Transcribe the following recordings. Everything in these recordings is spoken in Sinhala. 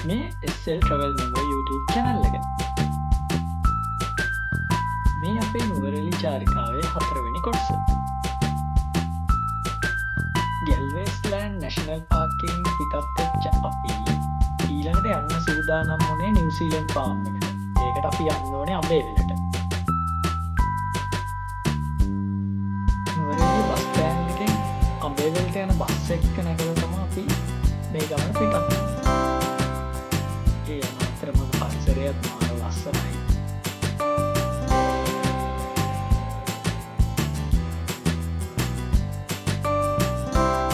මේ SL Travel Memo YouTube channel එක. මේ අපේ නුවරඑළිය චාරිකාවේ 4 වෙනි කොටස. Galveston National Park එකෙන් පිටත් වෙච්ච අපි ඊළඟට යන්න සූදානම් වුණේ නිව්සීලන්ත ෆාම් එකට. ඒකට අපි යන්න ඕනේ අඹේවලට. නුවරඑළිය බස් ස්ටෑන්ඩ් එකෙන් අඹේවලට යන බස් එක නැගලා තමයි අපි මේ ගමන පිටත් වෙන්නේ. පරිසරයත් මාර ලස්සනයි.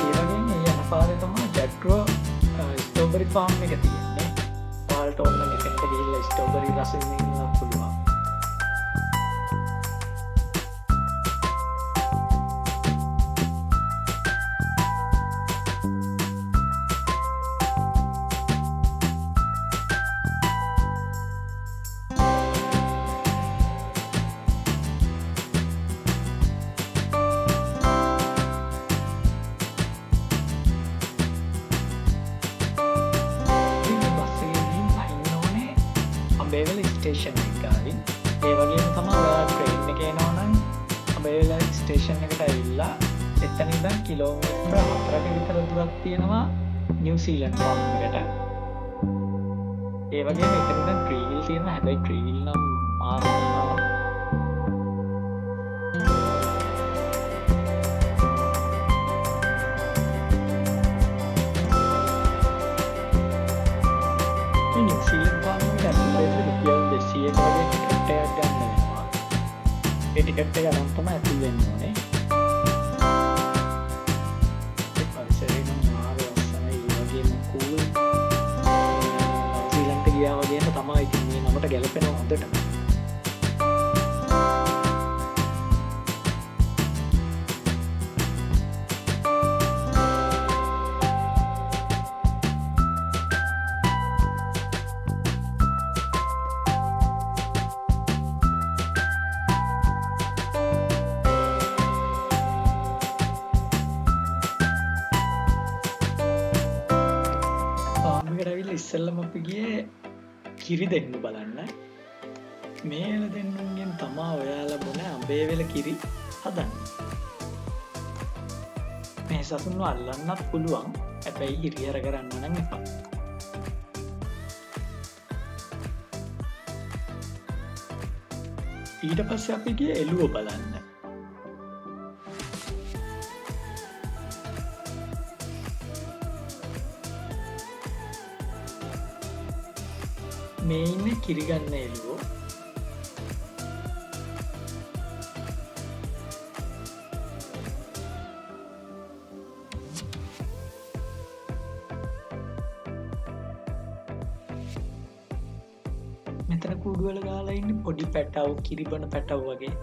ඒ වගේම මේ යන පාරේ තමයි ජැග්‍රෝ ස්ට්‍රෝබෙරි ෆාම් එක තියෙන්නේ. ඔයාලට ඕන නම් එතනට ගිහිල්ලා ස්ට්‍රෝබෙරි රස විඳින්න පුළුවන්. අඹේවල ස්ටේෂන් එක ගාවින් ඒ වගේම තමයි ඔයාලා ට්‍රේන් එකේ යනවා නම් අඹේවල ස්ටේෂන් එකට ඇවිල්ලා එතන ඉඳන් කිලෝමීටර 4ක විතර දුරක් තියෙනවා නිව්සීලන්ත ෆාම් එකට. ඒ වගේම එතන ඉඳන් ට්‍රීවිල් තියෙනවා. හැබැයි ට්‍රීවිල් නම් මාර වෙනවා. නිව්සීලන්ත ෆාම් ටිකට් එක අරන් තමයි ඇතුල් වෙන්න ඕනේ. ඒ පරිසරය නම් මාර ලස්සනයි. ඒ වගේම කූල්. ශ්‍රී ලංකාවට ගියා වගේම තමයි ඉතින් මේ නමට ගැලපෙනවා හොඳටම. ඉස්සෙල්ලම අපි ගියේ කිරි දෙන්න බලන්න. මේ එළ දෙන්නුන්ගෙන් තමා ඔයාලා මොන අඹේවල කිරි හදන්නේ. මේ සතුන්ව අල්ලන්නත් පුළුවන්. හැබැයි හිරිහැර කරන්න නම් එපා. ඊට පස්සේ අපි ගියේ එළුව බලන්න. මේ ඉන්නේ කිරි ගන්න එළුවෝ. මෙතන කුඩුවල ගාලා ඉන්නේ පොඩි පැටව්, කිරිබන පැටව් වගේ.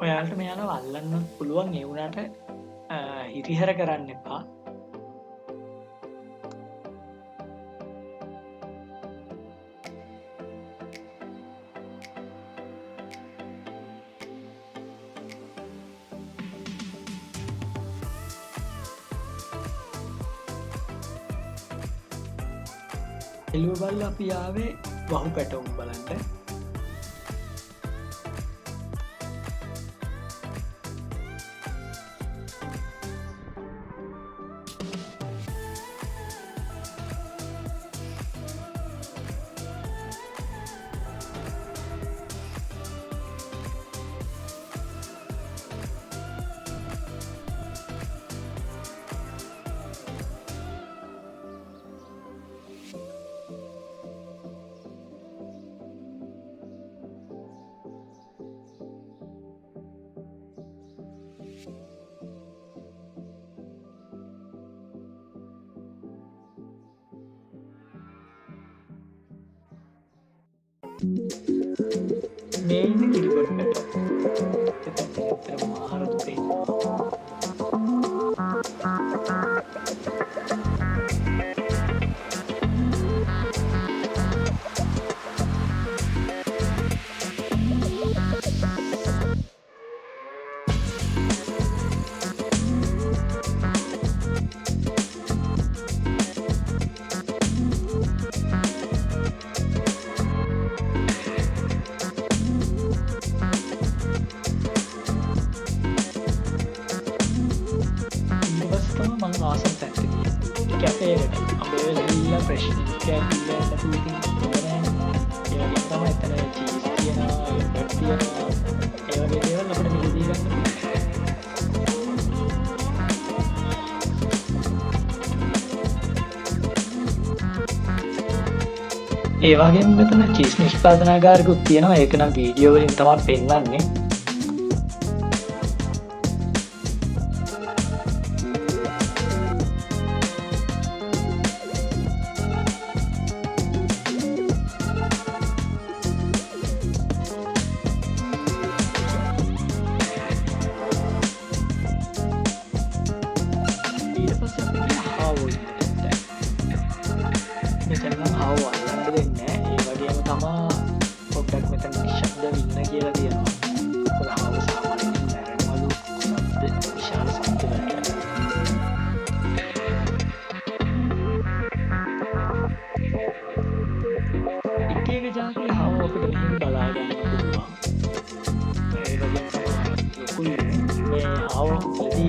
ඔයාලට මෙයාලව අල්ලන්න පුළුවන්. ඒ වුණාට හිරිහැර කරන්න එපා. එළුව බලලා අපි ආවේ වහු පැටවුම් බලන්න. මේ ඉන්නේ කිරිබොඩ් පැටව්. එතන ඇත්තටම මාරම පේනවා. මං ආසම තැනට ගියේ කැෆේකට අඹේවල ගිහිල්ලා ෆ්‍රෙෂ් මිල්ක් එකක් බීලා නැතුව ඉතින් හොඳ නෑනේ. ඒ වගේම තමයි එතන චීස් තියෙනවා, යෝගට් තියෙනවා. ඒ වගේ දේවල් අපිට මිලදී ගන්න පුළුවන්. ඒ වගේම මෙතන චීස් නිෂ්පාදනාගාරකුත් තියෙනවා. ඒක නම් වීඩියෝ වලින් තමයි පෙන්වන්නේ.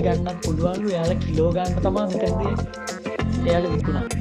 ගන්නත් පුළුවන්ලු එයාලා කිලෝ ගන්න තමා මෙතැන්දී එයාලා විකුණන්නේ.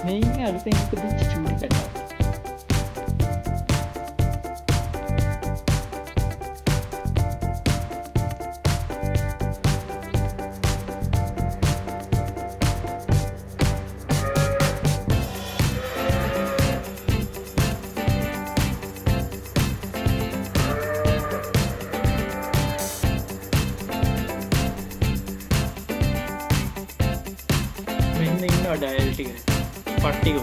මේක අලුතෙන් ඉපදිච්ච චූටි කඩාවක්. මෙන්න ඉන්නවා ඩයල් ටික. පට්ටිකු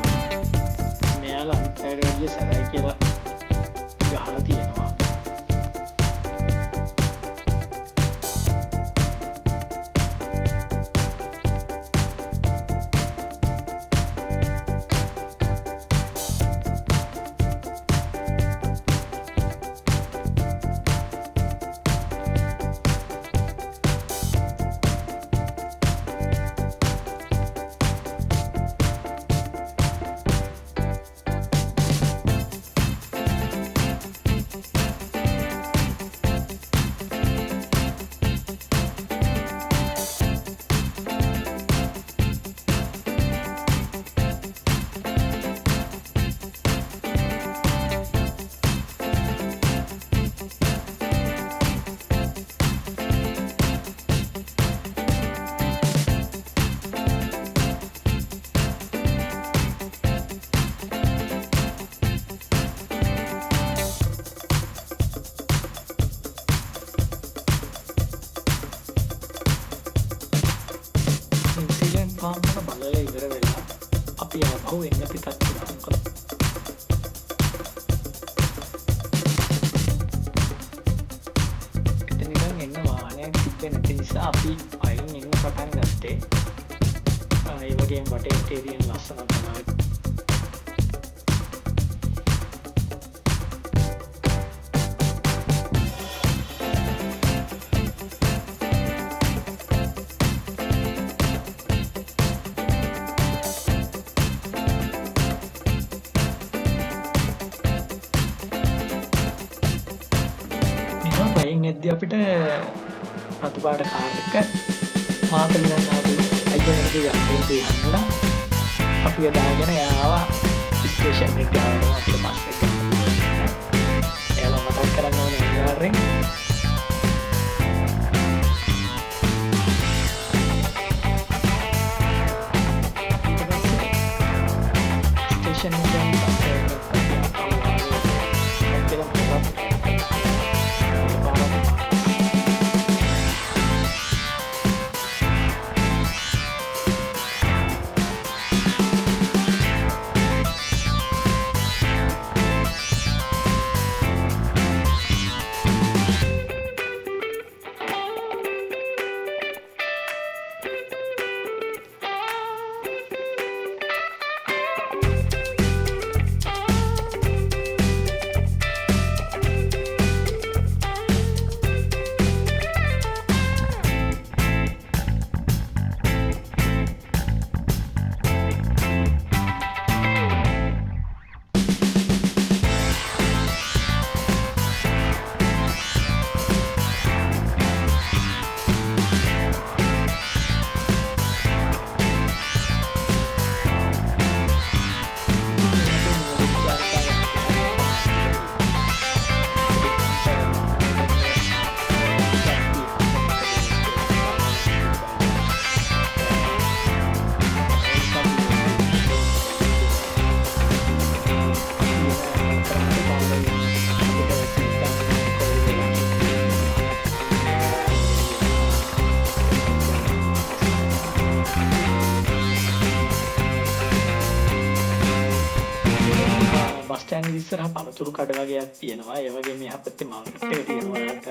මෙයාලා අනිත් අයට වැඩිය සැරයි කියලා ගහලා තියෙනවා. පාමට බලලා ඉවර වෙලා අපි ආපහු එන්න පිටත් කරමු. එතන ඉඳන් එන්න වාහනයක් තිබ්බේ නැති නිසා අපි අයින් එන්න පටන් ගත්තේ. ඒ වගේම වටේ තියෙන ලස්සන තමයි. අපිට රතු පාට කාර් එක මාතලින් ආපු අයියෝගේ යන්ත්‍රයෙන් හම්බුණා. අපි දාගෙන යාවා ස්ටේෂන් එකට ආවම අපිට බස් එක ගන්න. එයාලා මතක් කරන්න ඕනේ අනිවාර්යෙන්. ස්ටේෂන් එකෙන් ස්ටෑන්ඩ් ඉස්සරහා පළතුරු කඩ වගේක් තියෙනවා. ඒ වගේ මෙහා පැත්තේ මාකට් එක තියෙනවා. ඒකට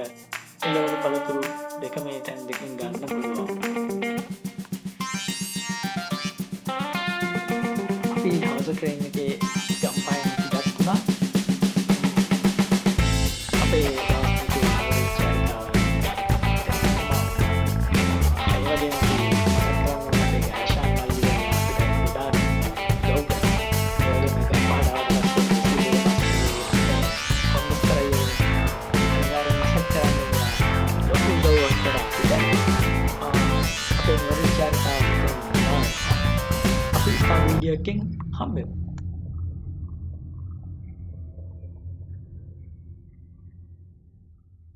එළවලු පළතුරු දෙක මේ තැන් දෙකෙන් ගන්න පුළුවන්. අපි හවස ට්‍රේන් එකේ ගම්පායන් පිටත් වුණා. අපේ videokin hamil